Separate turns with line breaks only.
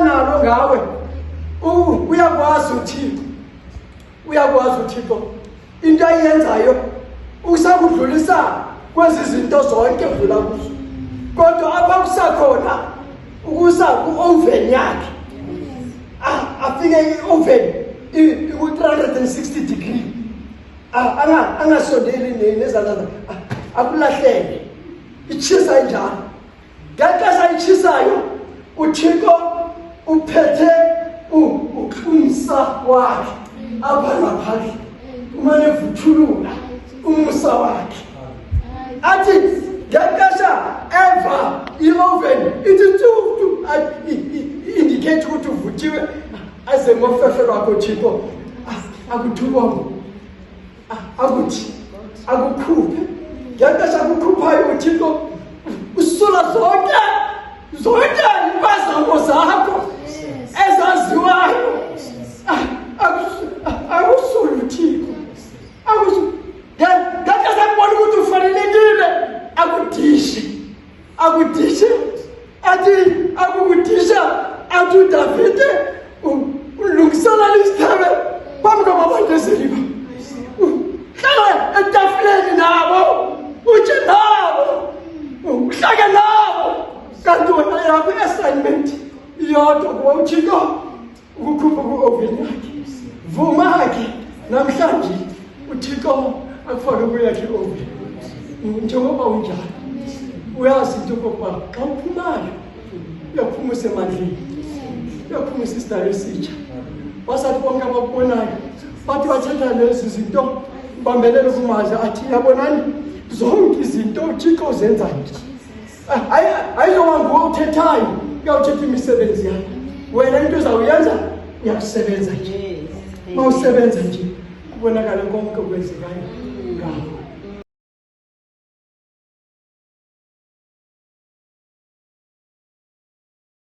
analo ngawe uyakwazi uThixo, uyakwazi uThixo into ayenzayo usakudlulisa kwezi zinto zonke udlula kuzo, kodwa apha kusakhona ukusa ku-oven yakhe afike i-oven iku-360 degree angasondeli nezandla akulahlele itshisa njalo. Ngexesha itshisayo uThixo uphethe umsa wakhe apha ngaphandle, umane evuthulula umsa wakhe. Athi ngexesha eva i-oven ithi tsutu indicate ukuthi uvuthiwe, aze ngofefe lwakho Thixo akuthubongo akuthi akukhuphe. Ngexesha akukhuphayo uThixo usula zonke impazamo zakho ezaziwayo, akusula uThixo ngexesha akubona ukuthi ufanelekile akudishe athi akukudisha athi uDavide ulungiselela isithebe phambi kwababandezeli hlala etafuleni nabo, utshe nabo, uhlake nabo, kanti wena yakho i-assignment iyodwa kuba uThixo ukukhupha ku-oven yakhe. Vuma-ke namhlanje uThixo akufake kuyakhe i-oven. Njengoba unjalo uyazi into yokokuba xa uphumayo uyaphuma usemandleni, uyaphuma isidalwa esitsha. Basathi bonke abakubonayo bathi bathetha lezi zinto bambelele kumazi athi yabonani zonke izinto uThixo uzenza nje. Ayizoba nguwe uthethayo, uyawuthetha imisebenzi yakho. Wena into uzawuyenza uyakusebenza nje. Mawusebenza nje kubonakala konke okwenzekayo.